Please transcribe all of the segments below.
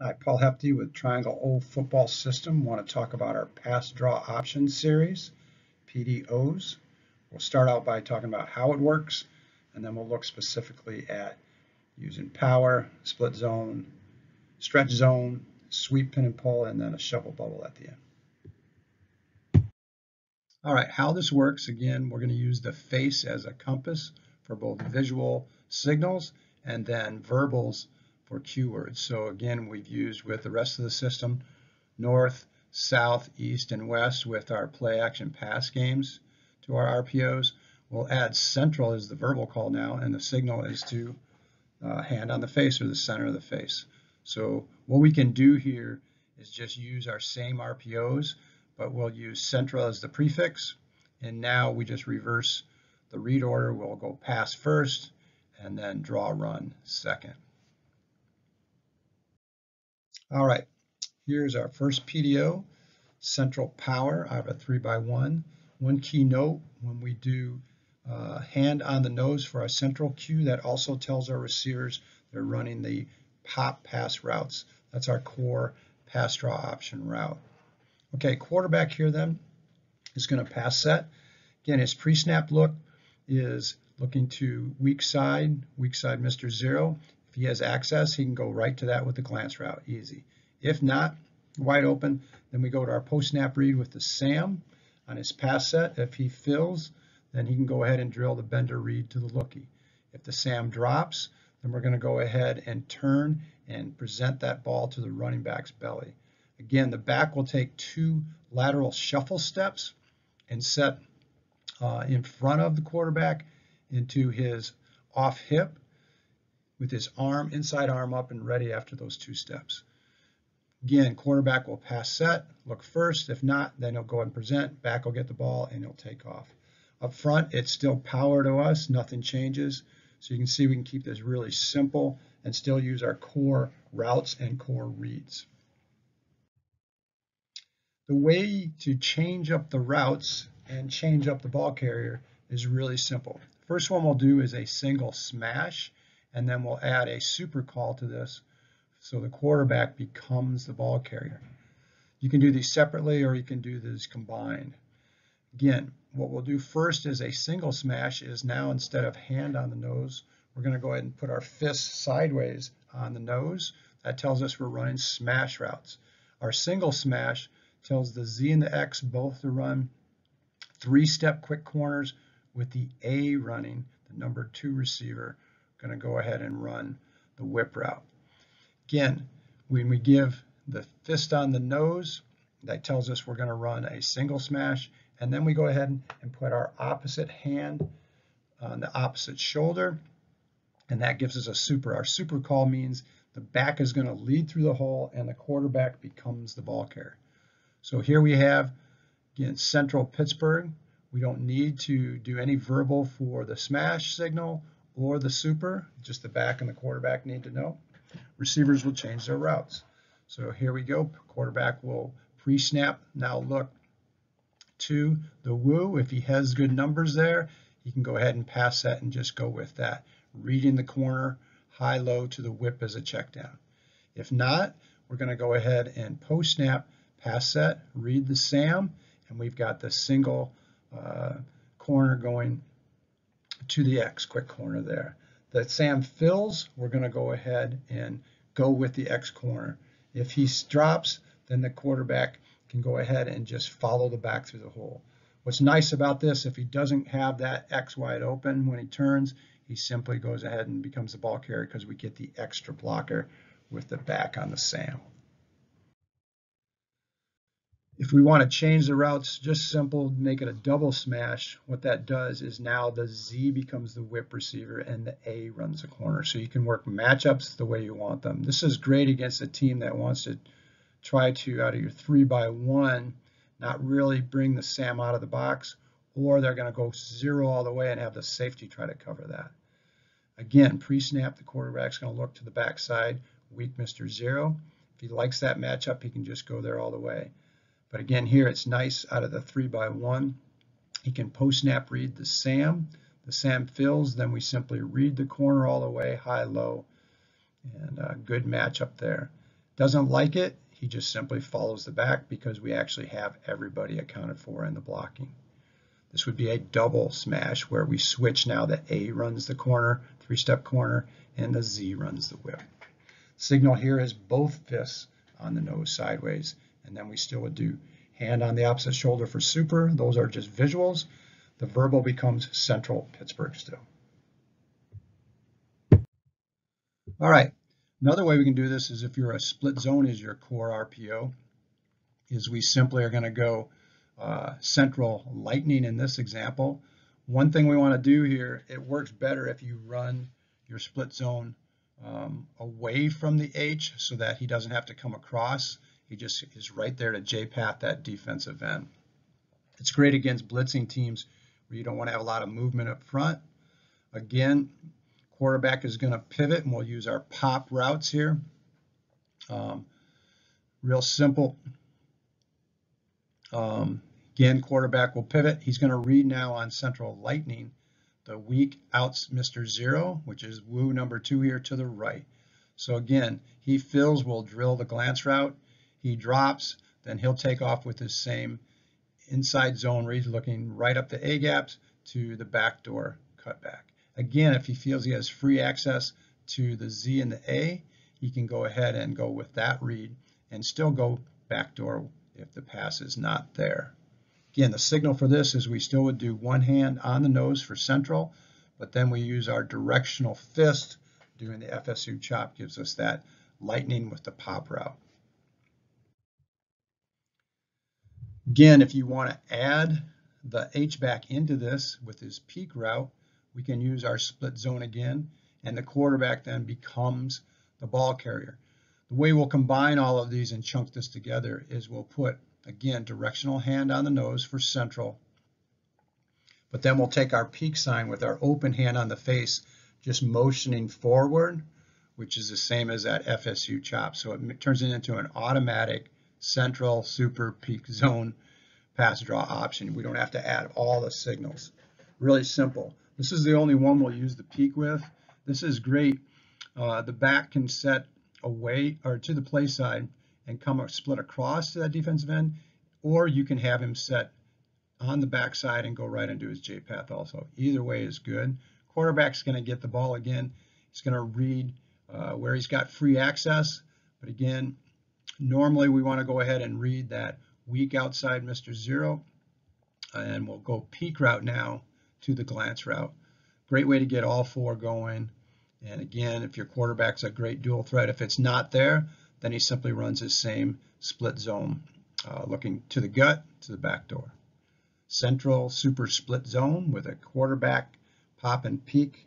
Hi, Paul Hefty with Triangle Old Football System. Want to talk about our Pass Draw Options series, PDOs. We'll start out by talking about how it works, and then we'll look specifically at using power, split zone, stretch zone, sweep pin and pull, and then a shuffle bubble at the end. All right, how this works, again, we're going to use the face as a compass for both visual signals and then verbals for cue words. So again, we've used with the rest of the system, north, south, east, and west with our play action pass games to our RPOs. We'll add central as the verbal call now, and the signal is to hand on the face or the center of the face. So what we can do here is just use our same RPOs, but we'll use central as the prefix, and now we just reverse the read order. We'll go pass first and then draw run second. All right, here's our first PDO, central power. I have a 3x1. One key note, when we do hand on the nose for our central cue, that also tells our receivers they're running the pop pass routes. That's our core pass draw option route. Okay, quarterback here then is going to pass set. Again, his pre-snap look is looking to weak side Mr. Zero. If he has access, he can go right to that with the glance route, easy. If not, wide open, then we go to our post-snap read with the Sam on his pass set. If he fills, then he can go ahead and drill the bender read to the lookie. If the Sam drops, then we're going to go ahead and turn and present that ball to the running back's belly. Again, the back will take 2 lateral shuffle steps and set in front of the quarterback into his off hip with his arm, inside arm up and ready after those 2 steps. Again, quarterback will pass set, look first. If not, then he'll go ahead and present. Back will get the ball and he'll take off. Up front, it's still power to us. Nothing changes. So you can see we can keep this really simple and still use our core routes and core reads. The way to change up the routes and change up the ball carrier is really simple. First one we'll do is a single smash, and then we'll add a super call to this so the quarterback becomes the ball carrier. You can do these separately or you can do these combined. Again, what we'll do first is a single smash is now instead of hand on the nose, we're going to go ahead and put our fist sideways on the nose. That tells us we're running smash routes. Our single smash tells the Z and the X both to run 3-step quick corners with the A running, the number 2 receiver, going to go ahead and run the whip route. Again, when we give the fist on the nose, that tells us we're going to run a single smash, and then we go ahead and put our opposite hand on the opposite shoulder, and that gives us a super. Our super call means the back is going to lead through the hole and the quarterback becomes the ball carrier. So here we have, again, Central Pittsburgh. We don't need to do any verbal for the smash signal or the super, just the back and the quarterback need to know. Receivers will change their routes. So here we go, quarterback will pre-snap, now look to the woo. If he has good numbers there, he can go ahead and pass that and just go with that, reading the corner, high-low to the whip as a check down. If not, we're going to go ahead and post-snap, pass set, read the Sam, and we've got the single corner going to the X, quick corner there. The Sam fills, we're going to go ahead and go with the X corner. If he drops, then the quarterback can go ahead and just follow the back through the hole. What's nice about this, if he doesn't have that X wide open when he turns, he simply goes ahead and becomes the ball carrier because we get the extra blocker with the back on the Sam. If we want to change the routes, just simple, make it a double smash. What that does is now the Z becomes the whip receiver and the A runs the corner. So you can work matchups the way you want them. This is great against a team that wants to try to, out of your 3x1, not really bring the Sam out of the box, or they're going to go 0 all the way and have the safety try to cover that. Again, pre-snap, the quarterback's going to look to the backside, weak Mr. Zero. If he likes that matchup, he can just go there all the way. But again, here it's nice out of the 3x1. He can post-snap read the Sam. The Sam fills, then we simply read the corner all the way, high-low, and a good matchup there. Doesn't like it, he just simply follows the back because we actually have everybody accounted for in the blocking. This would be a double smash where we switch now that A runs the corner, three-step corner, and the Z runs the whip. Signal here is both fists on the nose sideways, and then we still would do hand on the opposite shoulder for super. Those are just visuals. The verbal becomes central Pittsburgh still. All right, another way we can do this is if you're a split zone is your core RPO, is we simply are going to go central lightning in this example. One thing we want to do here, it works better if you run your split zone away from the H so that he doesn't have to come across. He just is right there to J-path that defensive end. It's great against blitzing teams where you don't want to have a lot of movement up front. Again, quarterback is going to pivot, and we'll use our pop routes here. Real simple. Again, quarterback will pivot. He's going to read now on central lightning the weak outs Mr. Zero, which is woo number 2 here to the right. So again, he fills, will drill the glance route. He drops, then he'll take off with his same inside zone read, looking right up the A gaps to the backdoor cutback. Again, if he feels he has free access to the Z and the A, he can go ahead and go with that read and still go backdoor if the pass is not there. Again, the signal for this is we still would do one hand on the nose for central, but then we use our directional fist doing the FSU chop, gives us that lightning with the pop route. Again, if you want to add the H-back into this with his peak route, we can use our split zone again, and the quarterback then becomes the ball carrier. The way we'll combine all of these and chunk this together is we'll put, again, directional hand on the nose for central, but then we'll take our peak sign with our open hand on the face, just motioning forward, which is the same as that FSU chop. So it turns it into an automatic central super peak zone pass draw option. We don't have to add all the signals. Really simple. This is the only one we'll use the peak with. This is great. The back can set away or to the play side and come split across to that defensive end, or you can have him set on the backside and go right and do his J path also. Either way is good. Quarterback's going to get the ball again. He's going to read where he's got free access, but again, normally we want to go ahead and read that weak outside Mr. Zero, and we'll go peak route now to the glance route. Great way to get all four going. And again, if your quarterback's a great dual threat, if it's not there, then he simply runs his same split zone, looking to the gut, to the back door. Central super split zone with a quarterback pop and peak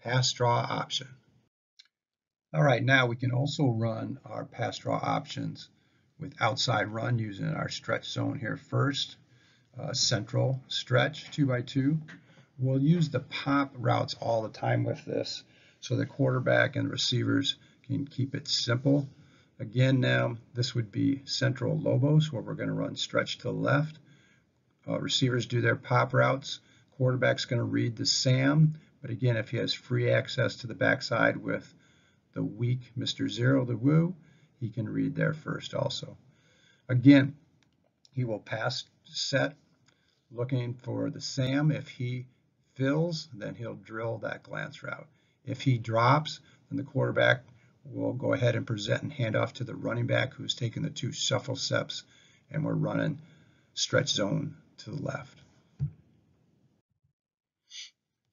pass draw option. All right, now we can also run our pass draw options with outside run using our stretch zone here first. Central stretch 2x2. We'll use the pop routes all the time with this so the quarterback and receivers can keep it simple. Again, now this would be central Lobos where we're going to run stretch to the left. Receivers do their pop routes. Quarterback's going to read the Sam, but again, if he has free access to the backside with the weak Mr. Zero, the woo, he can read there first also. Again, he will pass set looking for the Sam. If he fills, then he'll drill that glance route. If he drops, then the quarterback will go ahead and present and hand off to the running back who's taking the 2 shuffle steps, and we're running stretch zone to the left.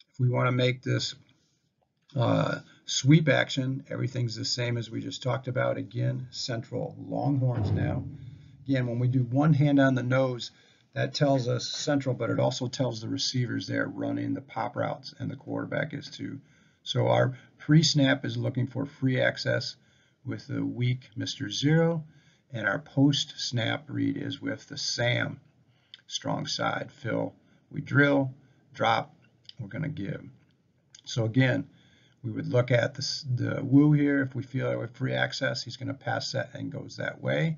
If we want to make this sweep action, everything's the same as we just talked about. Again, central Longhorns now. Again, when we do one hand on the nose, that tells us central, but it also tells the receivers they're running the pop routes, and the quarterback is too. So our pre-snap is looking for free access with the weak Mr. Zero, and our post-snap read is with the Sam, strong side. Fill, we drill, drop, we're going to give. So again, we would look at the woo here. If we feel with free access, he's going to pass set and goes that way.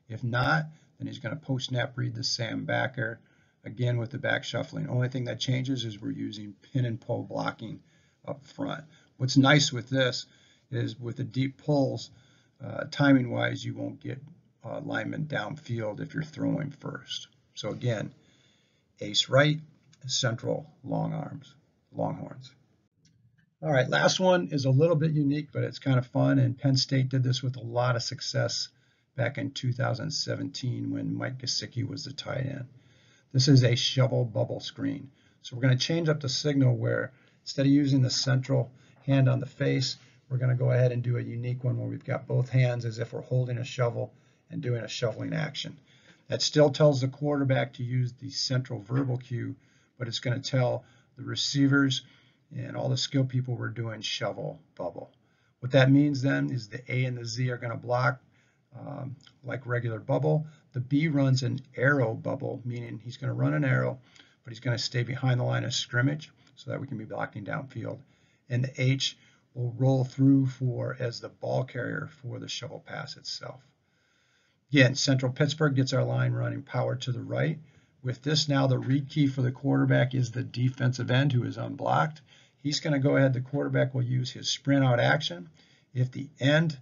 If not, then he's going to post-snap read the Sam backer, again with the back shuffling. Only thing that changes is we're using pin and pull blocking up front. What's nice with this is with the deep pulls, timing wise, you won't get linemen downfield if you're throwing first. So again, ace right, central long arms, longhorns. All right, last one is a little bit unique, but it's kind of fun, and Penn State did this with a lot of success back in 2017 when Mike Gesicki was the tight end. This is a shovel bubble screen. So we're going to change up the signal where instead of using the central hand on the face, we're going to go ahead and do a unique one where we've got both hands as if we're holding a shovel and doing a shoveling action. That still tells the quarterback to use the central verbal cue, but it's going to tell the receivers and all the skill people we're doing shovel bubble. What that means then is the A and the Z are going to block like regular bubble. The B runs an arrow bubble, meaning he's going to run an arrow, but he's going to stay behind the line of scrimmage so that we can be blocking downfield. And the H will roll through as the ball carrier for the shovel pass itself. Again, Central Pittsburgh gets our line running power to the right. With this now, the read key for the quarterback is the defensive end who is unblocked. He's going to go ahead, the quarterback will use his sprint out action. If the end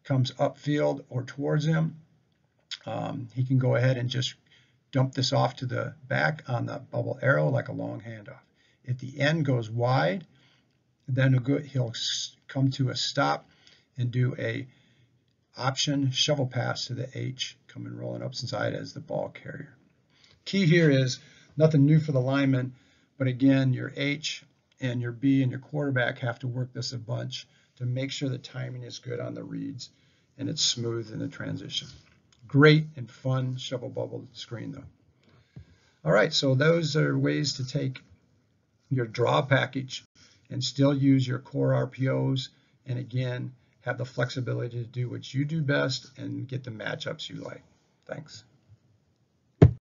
comes upfield or towards him, he can go ahead and just dump this off to the back on the bubble arrow like a long handoff. If the end goes wide, then he'll come to a stop and do a option shovel pass to the H, coming rolling up inside as the ball carrier. Key here is nothing new for the lineman, but again, your H and your B and your quarterback have to work this a bunch to make sure the timing is good on the reads and it's smooth in the transition. Great and fun shovel bubble screen though. All right, so those are ways to take your draw package and still use your core RPOs, and again, have the flexibility to do what you do best and get the matchups you like. Thanks.